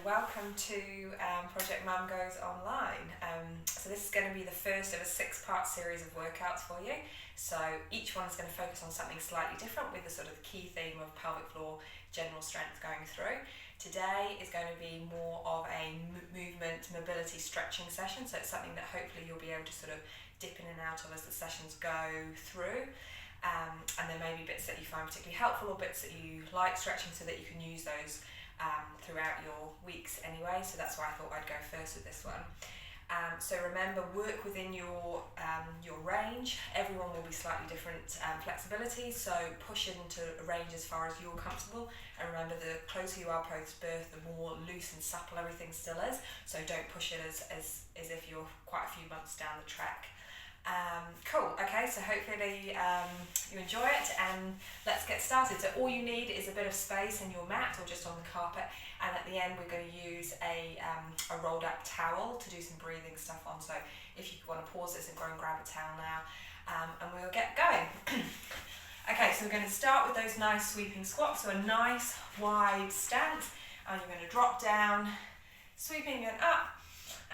welcome to Project Mum Goes Online. So this is going to be the first of a 6-part series of workouts for you. So each one is going to focus on something slightly different with the sort of key theme of pelvic floor general strength going through. Today is going to be more of a movement, mobility, stretching session. So it's something that hopefully you'll be able to sort of dip in and out of as the sessions go through. And there may be bits that you find particularly helpful or bits that you like stretching so that you can use those throughout your weeks anyway, so that's why I thought I'd go first with this one. So remember, work within your range. Everyone will be slightly different flexibility, so push into a range as far as you're comfortable, and remember, the closer you are post-birth, the more loose and supple everything still is, so don't push it as if you're quite a few months down the track. Cool, okay, so hopefully you enjoy it, and let's get started. So all you need is a bit of space in your mat or just on the carpet, and at the end we're going to use a rolled up towel to do some breathing stuff on. So if you want to pause this and go and grab a towel now, and we'll get going. Okay, so we're going to start with those nice sweeping squats, so a nice wide stance, and you're going to drop down, sweeping it up,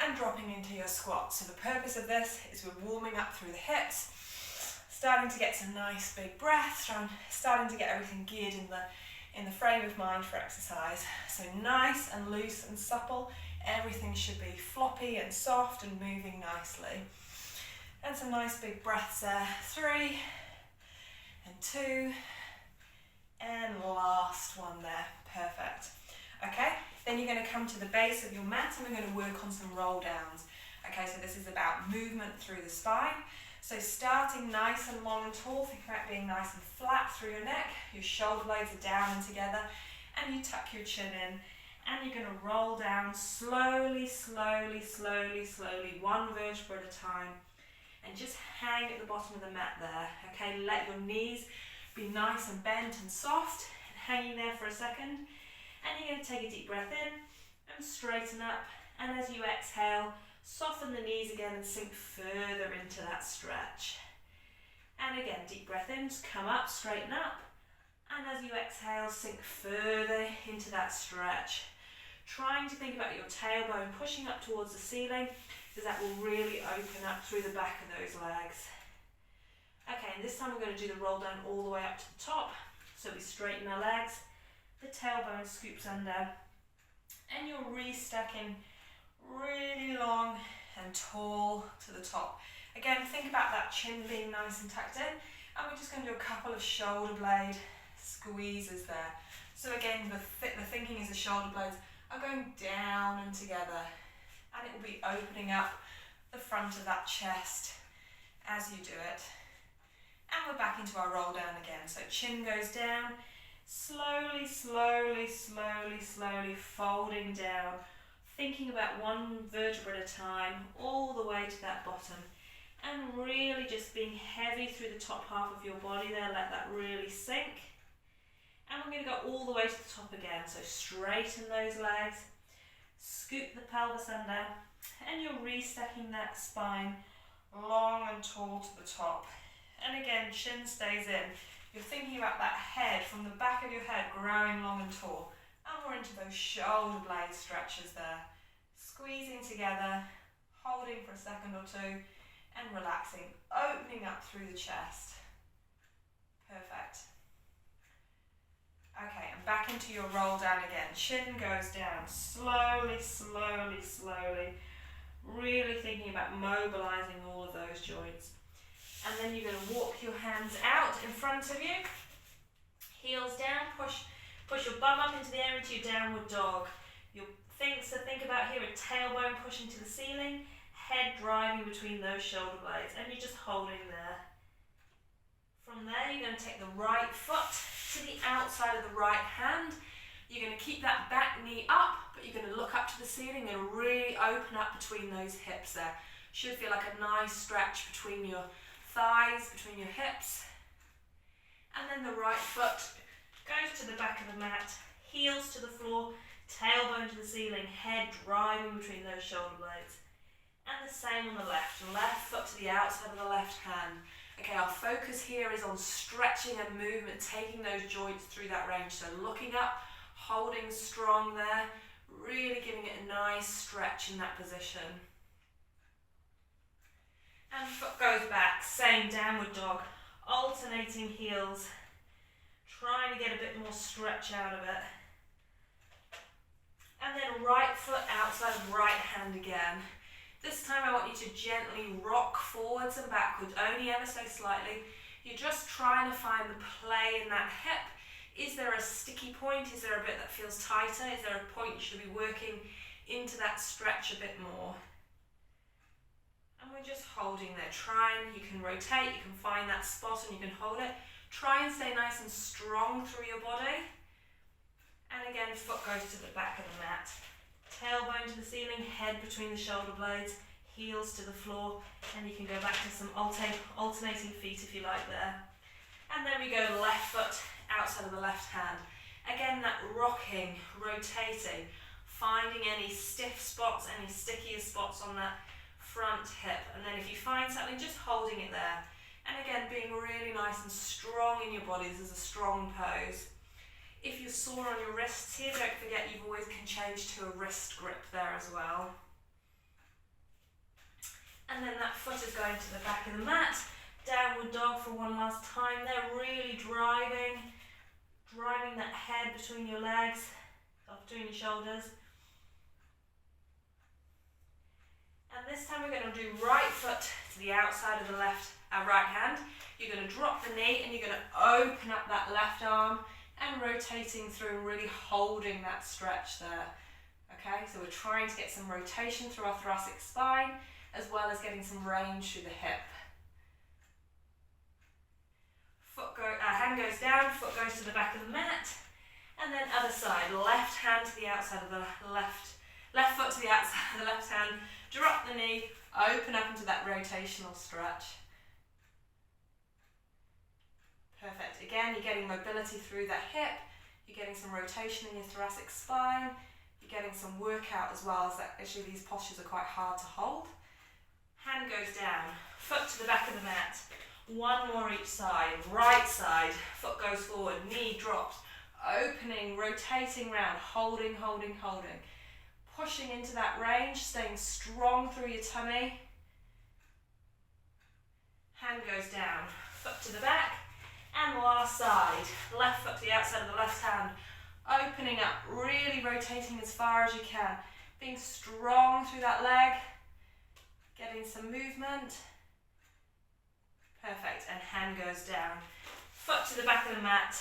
and dropping into your squat. So the purpose of this is we're warming up through the hips, starting to get some nice big breaths, starting to get everything geared in the frame of mind for exercise. So nice and loose and supple. Everything should be floppy and soft and moving nicely. And some nice big breaths there. 3 and 2 and last one there. Perfect. Okay. Then you're going to come to the base of your mat and we're going to work on some roll downs. Okay, so this is about movement through the spine. So starting nice and long and tall, think about being nice and flat through your neck. Your shoulder blades are down and together, and you tuck your chin in. And you're going to roll down slowly, slowly, slowly, slowly, one vertebra at a time. And just hang at the bottom of the mat there. Okay, let your knees be nice and bent and soft, and hanging there for a second. And you're going to take a deep breath in and straighten up, and as you exhale, soften the knees again and sink further into that stretch. And again, deep breath in, just come up, straighten up, and as you exhale, sink further into that stretch. Trying to think about your tailbone pushing up towards the ceiling, because that will really open up through the back of those legs. Okay, and this time we're going to do the roll down all the way up to the top, so we straighten our legs. The tailbone scoops under, and you're re-stacking really long and tall to the top. Again, think about that chin being nice and tucked in, and we're just going to do a couple of shoulder blade squeezes there. So again, the thinking is the shoulder blades are going down and together, and it will be opening up the front of that chest as you do it. And we're back into our roll down again. So chin goes down, slowly, slowly, slowly, slowly folding down, thinking about one vertebra at a time, all the way to that bottom, and really just being heavy through the top half of your body there, let that really sink. And we're going to go all the way to the top again, so straighten those legs, scoop the pelvis under, and you're restacking that spine long and tall to the top. And again, chin stays in. You're thinking about that head, from the back of your head, growing long and tall. And we're into those shoulder blade stretches there. Squeezing together, holding for a second or two, and relaxing, opening up through the chest. Perfect. Okay, and back into your roll down again. Chin goes down, slowly, slowly, slowly. Really thinking about mobilizing all of those joints. And then you're going to walk your hands out in front of you, heels down, push your bum up into the air into your downward dog. Your things to think about here are tailbone pushing to the ceiling, head driving between those shoulder blades, and you're just holding there. From there, you're going to take the right foot to the outside of the right hand. You're going to keep that back knee up, but you're going to look up to the ceiling and really open up between those hips there. Should feel like a nice stretch between your thighs, between your hips. And then the right foot goes to the back of the mat, heels to the floor, tailbone to the ceiling, head driving between those shoulder blades. And the same on the left foot to the outside of the left hand. Okay, our focus here is on stretching and movement, taking those joints through that range. So looking up, holding strong there, Really giving it a nice stretch in that position. And foot goes back, same downward dog, alternating heels, trying to get a bit more stretch out of it. And then right foot outside of right hand again. This time I want you to gently rock forwards and backwards, only ever so slightly. You're just trying to find the play in that hip. Is there a sticky point? Is there a bit that feels tighter? Is there a point you should be working into that stretch a bit more? And we're just holding there, trying, you can rotate, you can find that spot and you can hold it. Try and stay nice and strong through your body. And again, foot goes to the back of the mat. Tailbone to the ceiling, head between the shoulder blades, heels to the floor, and you can go back to some alternating feet if you like there. And then we go left foot outside of the left hand. Again, that rocking, rotating, finding any stiff spots, any stickier spots on that front hip. And then if you find something, just holding it there. And again, being really nice and strong in your body. This is a strong pose. If you're sore on your wrists here, don't forget you always can change to a wrist grip there as well. And then that foot is going to the back of the mat. Downward dog for one last time there, really driving that head between your legs, between your shoulders. And this time we're going to do right foot to the outside of the right hand. You're going to drop the knee and you're going to open up that left arm and rotating through and really holding that stretch there. Okay, so we're trying to get some rotation through our thoracic spine as well as getting some range through the hip. Hand goes down, foot goes to the back of the mat, and then other side, left hand to the outside of the left foot to the outside of the left hand, drop the knee, open up into that rotational stretch. Perfect. Again, you're getting mobility through that hip, you're getting some rotation in your thoracic spine, you're getting some workout as well, as that actually these postures are quite hard to hold. Hand goes down, foot to the back of the mat. One more each side, right side, foot goes forward, knee drops, opening, rotating round, holding, holding, holding. Pushing into that range, staying strong through your tummy. Hand goes down, foot to the back, and last side, left foot to the outside of the left hand, opening up, really rotating as far as you can, being strong through that leg, getting some movement. Perfect, and hand goes down, foot to the back of the mat,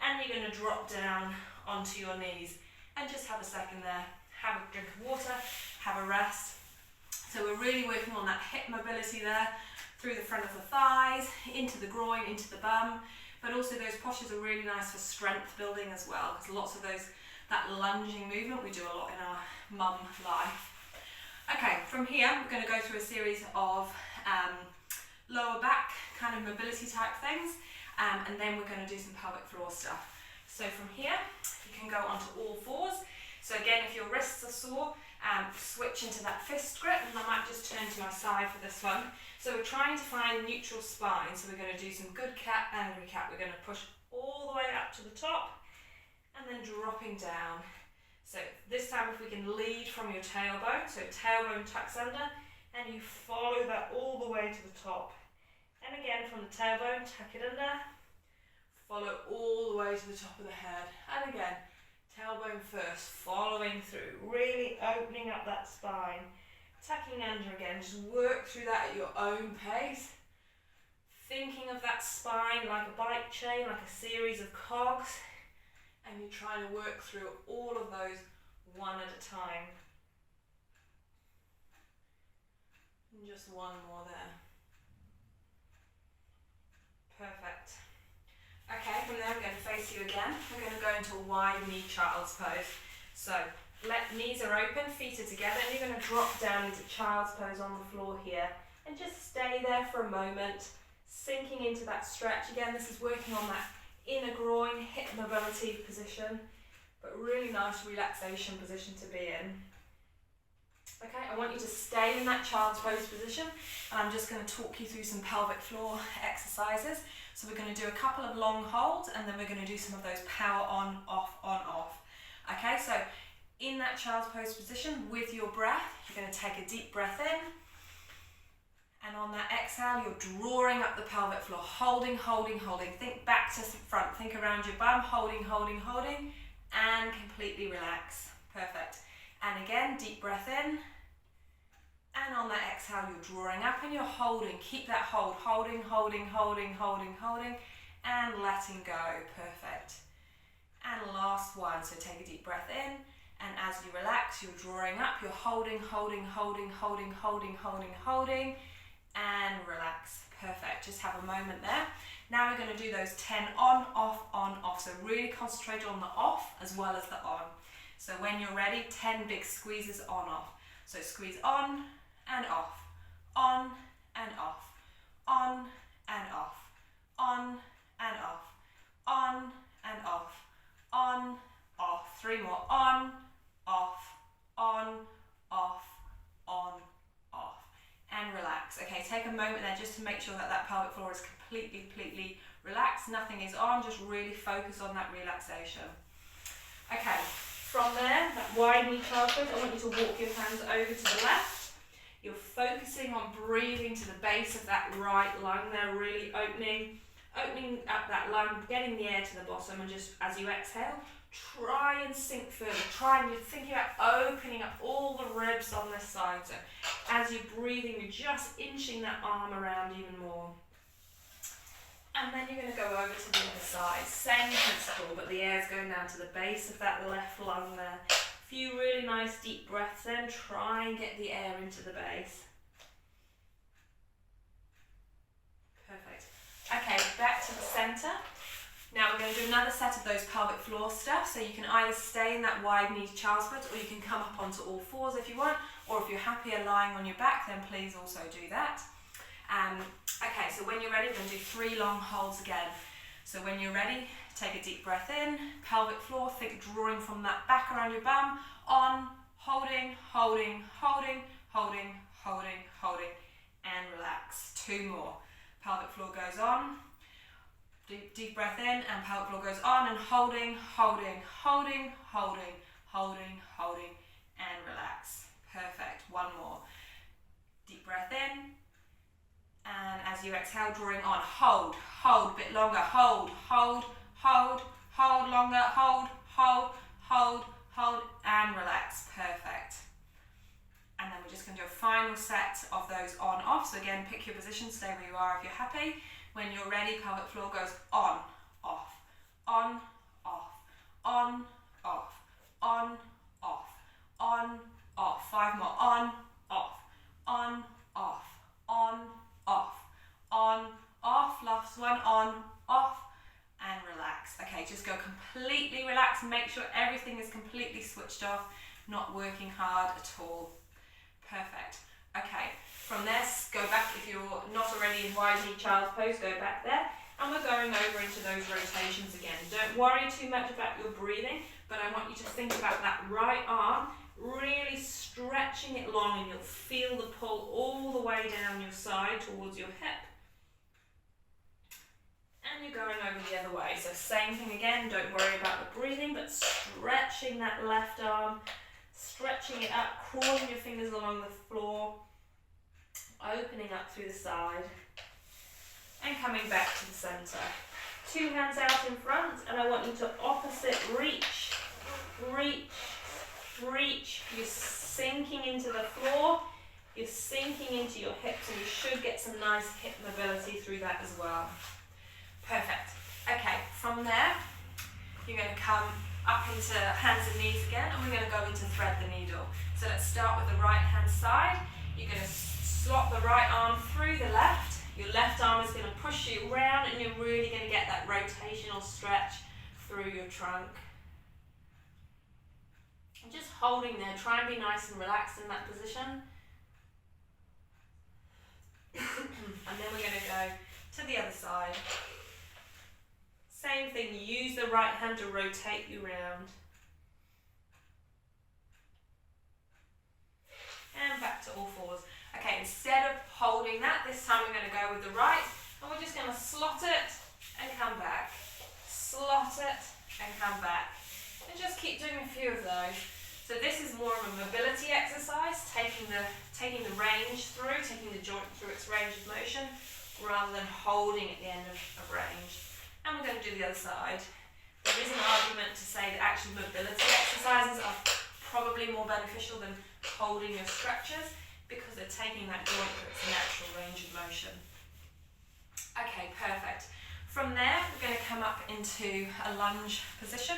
and you're going to drop down onto your knees and just have a second there, have a drink of water, have a rest. So we're really working on that hip mobility there, through the front of the thighs, into the groin, into the bum, but also those postures are really nice for strength building as well, because lots of that lunging movement we do a lot in our mum life. Okay, from here we're going to go through a series of lower back kind of mobility type things, and then we're going to do some pelvic floor stuff. So from here you can go onto all fours. So again, if your wrists are sore, switch into that fist grip, and I might just turn to my side for this one. So we're trying to find neutral spine, so we're going to do some good cat, angry cat. We're going to push all the way up to the top and then dropping down. So this time if we can lead from your tailbone, so tailbone tucks under, and you follow that all the way to the top. And again, from the tailbone, tuck it under, follow all the way to the top of the head. And again, tailbone first, following through, really opening up that spine, tucking under again, just work through that at your own pace. Thinking of that spine like a bike chain, like a series of cogs, and you're trying to work through all of those one at a time. And just one more there. Perfect. Okay, from there I'm going to face you again. We're going to go into a wide knee child's pose. So knees are open, feet are together, and you're going to drop down into child's pose on the floor here. And just stay there for a moment, sinking into that stretch. Again, this is working on that inner groin, hip mobility position, but really nice relaxation position to be in. Okay, I want you to stay in that child's pose position, and I'm just going to talk you through some pelvic floor exercises. So we're going to do a couple of long holds, and then we're going to do some of those power on, off, on, off. Okay, so In that child's pose position, with your breath, you're going to take a deep breath in. And on that exhale, you're drawing up the pelvic floor, holding, holding, holding. Think back to front, think around your bum, holding, holding, holding, and completely relax. Perfect. And again, deep breath in. And on that exhale, you're drawing up and you're holding. Keep that hold, holding, holding, holding, holding, holding, and letting go. Perfect. And last one, so take a deep breath in. And as you relax, you're drawing up, you're holding, holding, holding, holding, holding, holding, holding, and relax. Perfect. Just have a moment there. Now we're going to do those 10 on, off. So really concentrate on the off as well as the on. So when you're ready, 10 big squeezes on, off. So squeeze on and off, on and off, on and off, on and off, on and off, on, off. 3 more, on, off, on, off, on, off. And relax. Okay, take a moment there just to make sure that that pelvic floor is completely relaxed. Nothing is on, just really focus on that relaxation. Okay, from there, that wide knee child pose, I want you to walk your hands over to the left. You're focusing on breathing to the base of that right lung there, really opening up that lung, getting the air to the bottom, and just as you exhale, try and sink further. You're thinking about opening up all the ribs on this side. So as you're breathing, you're just inching that arm around even more. And then you're going to go over to the other side. Same principle, but the air's going down to the base of that left lung there. A few really nice deep breaths in. Try and get the air into the base. Perfect. Okay, back to the center. Now we're going to do another set of those pelvic floor stuff. So you can either stay in that wide knee child's pose, or you can come up onto all fours if you want. Or if you're happier lying on your back, then please also do that. Okay, so when you're ready, we're going to do 3 long holds again. So when you're ready, take a deep breath in, pelvic floor, think drawing from that back around your bum, on, holding, holding, holding, holding, holding, holding, and relax. 2 more. Pelvic floor goes on, deep breath in, and pelvic floor goes on, and holding, holding, holding, holding, holding, holding, and relax. Perfect. 1 more. Deep breath in. And as you exhale, drawing on, hold, hold, bit longer, hold, hold, hold, hold longer, hold, hold, hold, hold, and relax. Perfect. And then we're just going to do a final set of those on, off. So again, pick your position, stay where you are if you're happy. When you're ready, pelvic floor goes on, off, on, off, on, off, on, off, on, off. 5 more, on, off, on, off, on, off, on, off. Last one, on, off, and relax. Okay, just go completely relaxed. Make sure everything is completely switched off, not working hard at all. Perfect. Okay, from this, go back. If you're not already in wide knee child's pose, go back there. And we're going over into those rotations again. Don't worry too much about your breathing, but I want you to think about that right arm, really stretching it long, and you'll feel the pull all the way down your side towards your hip. And you're going over the other way. So same thing again, don't worry about the breathing, but stretching that left arm, stretching it up, crawling your fingers along the floor, opening up through the side, and coming back to the center. 2 hands out in front, and I want you to opposite reach, reach, reach. You're sinking into the floor, you're sinking into your hips, and you should get some nice hip mobility through that as well. Perfect. Okay, from there, you're going to come up into hands and knees again, and we're going to go into thread the needle. So let's start with the right hand side. You're going to slot the right arm through the left. Your left arm is going to push you around, and you're really going to get that rotational stretch through your trunk. And just holding there, try and be nice and relaxed in that position. And then we're going to go to the other side. Same thing, use the right hand to rotate you round. And back to all fours. Okay, instead of holding that, this time we're going to go with the right, and we're just going to slot it and come back. Slot it and come back. And just keep doing a few of those. So this is more of a mobility exercise, taking the range through, taking the joint through its range of motion, rather than holding at the end of range. And we're going to do the other side. There is an argument to say that actually mobility exercises are probably more beneficial than holding your stretches because they're taking that joint through its natural range of motion. Okay, perfect. From there, we're going to come up into a lunge position.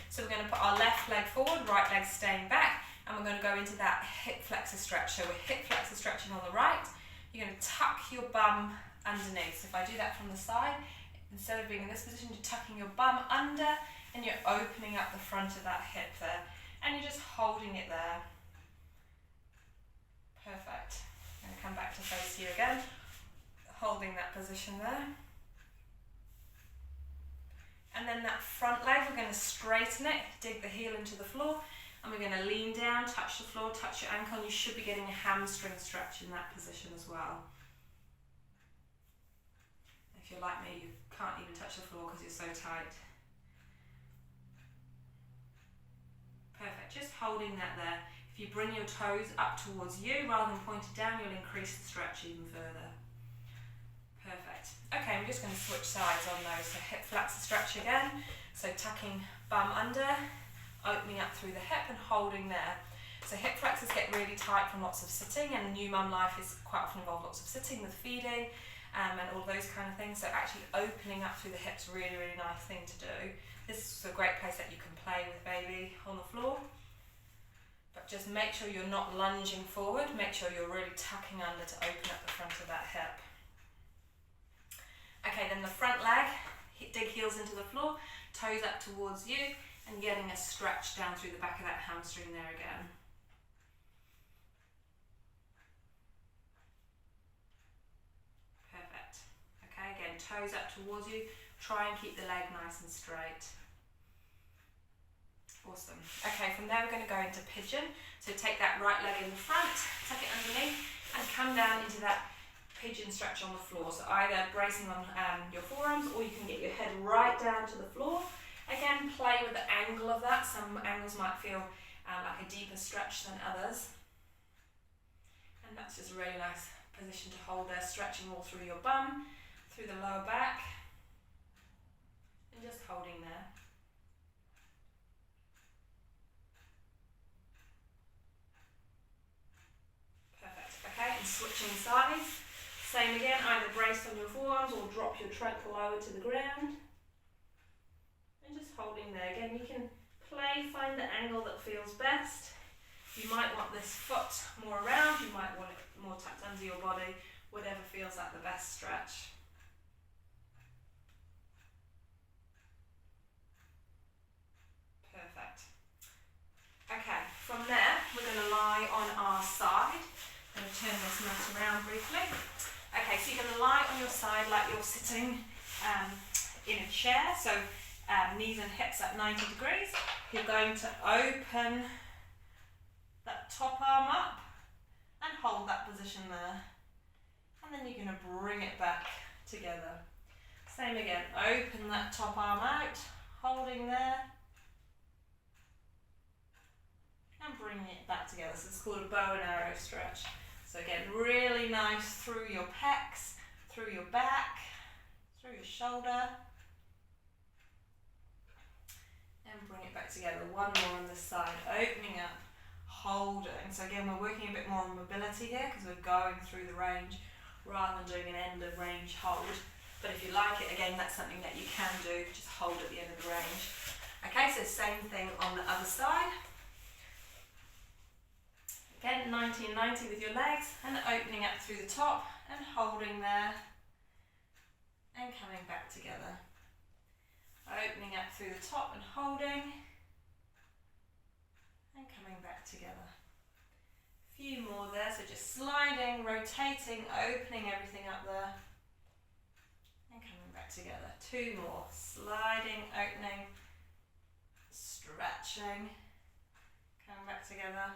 So we're going to put our left leg forward, right leg staying back, and we're going to go into that hip flexor stretch. So we're hip flexor stretching on the right. You're going to tuck your bum underneath. So if I do that from the side, instead of being in this position, you're tucking your bum under and you're opening up the front of that hip there. And you're just holding it there. Perfect. I'm going to come back to face you again, holding that position there. And then that front leg, we're going to straighten it, dig the heel into the floor, and we're going to lean down, touch the floor, touch your ankle, and you should be getting a hamstring stretch in that position as well. If you're like me, you can't even touch the floor because you're so tight. Perfect, just holding that there. If you bring your toes up towards you rather than pointed down, you'll increase the stretch even further. Perfect. Okay, we're just going to switch sides on those. So hip flexor stretch again. So tucking bum under, opening up through the hip and holding there. So hip flexors get really tight from lots of sitting, and new mum life is quite often involved lots of sitting with feeding and all those kind of things. So actually opening up through the hips, really, really nice thing to do. This is a great place that you can play with baby on the floor. But just make sure you're not lunging forward. Make sure you're really tucking under to open up the front of that hip. Okay, then the front leg, dig heels into the floor, toes up towards you, and getting a stretch down through the back of that hamstring there again. Perfect. Okay, again, toes up towards you, try and keep the leg nice and straight. Awesome. Okay, from there we're going to go into pigeon. So take that right leg in the front, tuck it underneath, and come down into that pigeon stretch on the floor. So either bracing on your forearms, or you can get your head right down to the floor. Again, play with the angle of that. Some angles might feel like a deeper stretch than others. And that's just a really nice position to hold there, stretching all through your bum, through the lower back, and just holding there. Perfect. Okay, and switching sides. Same again, either brace on your forearms or drop your trunk lower to the ground. And just holding there. Again, you can play, find the angle that feels best. You might want this foot more around, you might want it more tucked under your body, whatever feels like the best stretch. Perfect. Okay, from there, we're going to lie on our side. I'm going to turn this mat around briefly. Okay, so you're going to lie on your side like you're sitting in a chair, so knees and hips at 90 degrees. You're going to open that top arm up and hold that position there. And then you're going to bring it back together. Same again, open that top arm out, holding there, and bringing it back together. So it's called a bow and arrow stretch. So again, really nice through your pecs, through your back, through your shoulder. And bring it back together. One more on this side, opening up, holding. So again, we're working a bit more on mobility here because we're going through the range rather than doing an end of range hold. But if you like it, again, that's something that you can do, just hold at the end of the range. Okay, so same thing on the other side. Again, 90 and 90 with your legs, and opening up through the top and holding there and coming back together. Opening up through the top and holding and coming back together. A few more there, so just sliding, rotating, opening everything up there and coming back together. Two more, sliding, opening, stretching, coming back together.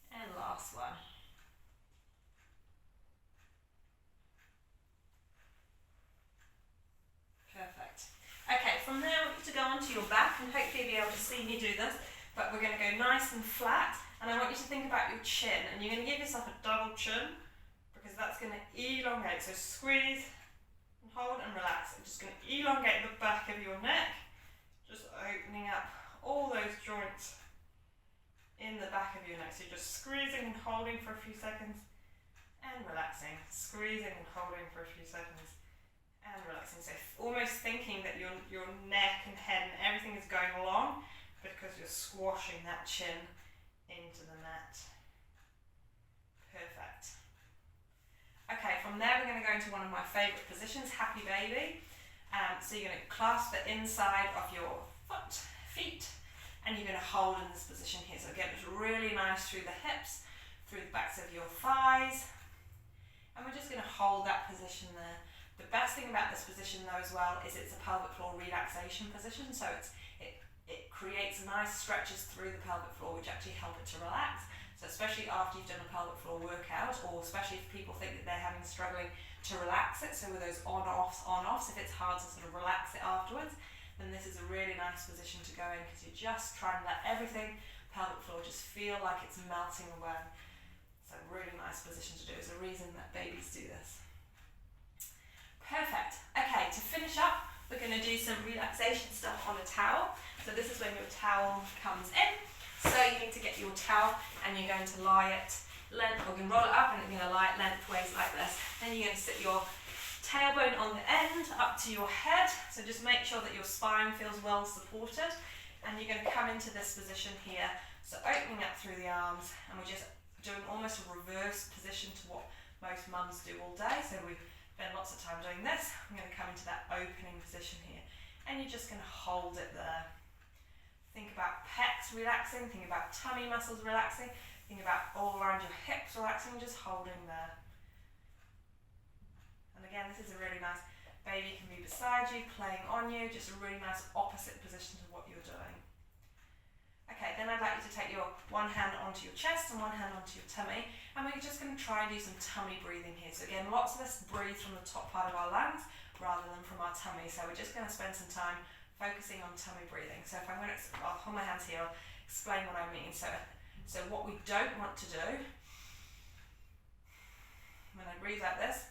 And last one. Perfect. Okay, from there I want you to go onto your back, and hopefully you'll be able to see me do this. but we're going to go nice and flat, and I want you to think about your chin, and you're going to give yourself a double chin because that's going to elongate. So squeeze and hold and relax. I'm just going to elongate the back of your neck, just opening up all those joints in the back of your neck. So you're just squeezing and holding for a few seconds and relaxing, squeezing and holding for a few seconds and relaxing. So almost thinking that your neck and head and everything is going along because you're squashing that chin into the mat. Perfect. Okay, from there we're going to go into one of my favourite positions, happy baby. So you're going to clasp the inside of your feet, and you're going to hold in this position here. So again, it's really nice through the hips, through the backs of your thighs, and we're just going to hold that position there. The best thing about this position though as well is it's a pelvic floor relaxation position, so it creates nice stretches through the pelvic floor which actually help it to relax. So especially after you've done a pelvic floor workout, or especially if people think that they're struggling to relax it, so with those on-offs, if it's hard to sort of relax it afterwards, then this is a really nice position to go in because you're just trying to let everything, pelvic floor, just feel like it's melting away. So really nice position to do. There's a reason that babies do this. Perfect. Okay, to finish up, we're going to do some relaxation stuff on a towel. So this is when your towel comes in. So you need to get your towel and you're going to lie it length, or you can roll it up and you're going to lie it lengthways like this. Then you're going to sit your tailbone on the end up to your head. So just make sure that your spine feels well supported. And you're going to come into this position here. So opening up through the arms, and we're just doing almost a reverse position to what most mums do all day. So we spend lots of time doing this. I'm going to come into that opening position here, and you're just going to hold it there. Think about pecs relaxing, think about tummy muscles relaxing, think about all around your hips relaxing, just holding there. And again, this is a really nice, baby can be beside you, playing on you, just a really nice opposite position to what you're doing. Okay, then I'd like you to take your one hand onto your chest and one hand onto your tummy, and we're just going to try and do some tummy breathing here. So again, lots of us breathe from the top part of our lungs rather than from our tummy. So we're just going to spend some time focusing on tummy breathing. So if I'm going to, I'll hold my hands here, I'll explain what I mean. So what we don't want to do, when I breathe like this,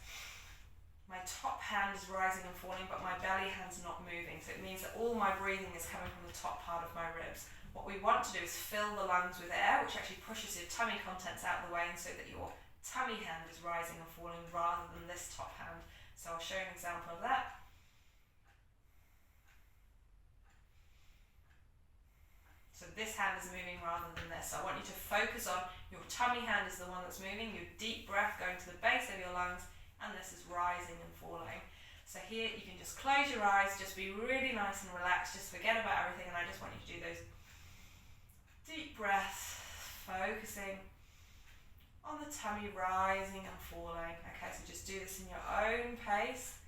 my top hand is rising and falling, but my belly hand's not moving. So it means that all my breathing is coming from the top part of my ribs. What we want to do is fill the lungs with air, which actually pushes your tummy contents out of the way, and so that your tummy hand is rising and falling rather than this top hand. So I'll show you an example of that. So this hand is moving rather than this. So I want you to focus on your tummy hand is the one that's moving, your deep breath going to the base of your lungs, and this is rising and falling. So here you can just close your eyes, just be really nice and relaxed, just forget about everything, and I just want you to do those deep breaths, focusing on the tummy rising and falling. Okay, so just do this in your own pace.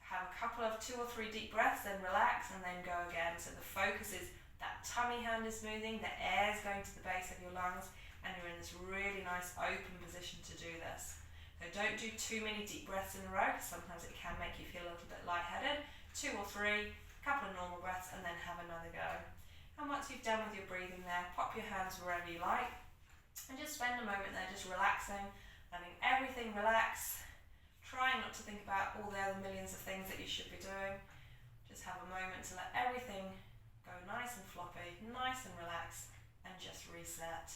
Have a couple of 2 or 3 deep breaths, then relax, and then go again. So the focus is that tummy hand is moving, the air is going to the base of your lungs, and you're in this really nice open position to do this. So don't do too many deep breaths in a row, because sometimes it can make you feel a little bit lightheaded. 2 or 3, a couple of normal breaths, and then have another go. And once you've done with your breathing there, pop your hands wherever you like, and just spend a moment there just relaxing, letting everything relax, trying not to think about all the other millions of things that you should be doing. Just have a moment to let everything go nice and floppy, nice and relaxed, and just reset.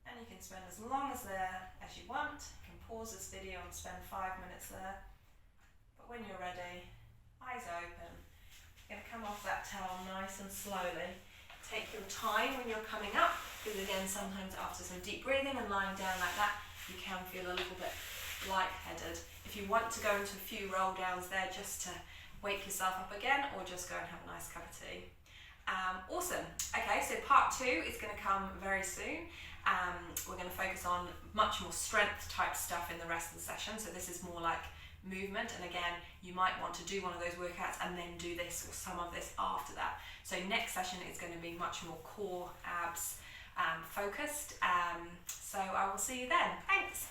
And you can spend as long as you want. You can pause this video and spend 5 minutes there. But when you're ready, eyes open. You're going to come off that towel nice and slowly. Take your time when you're coming up, because again, sometimes after some deep breathing and lying down like that, you can feel a little bit lightheaded. If you want to go into a few roll downs there just to wake yourself up again, or just go and have a nice cup of tea. Awesome. Okay, so part 2 is going to come very soon. We're going to focus on much more strength type stuff in the rest of the session. So this is more like movement, and again, you might want to do one of those workouts and then do this or some of this after that. So next session is going to be much more core abs focused. So I will see you then. Thanks.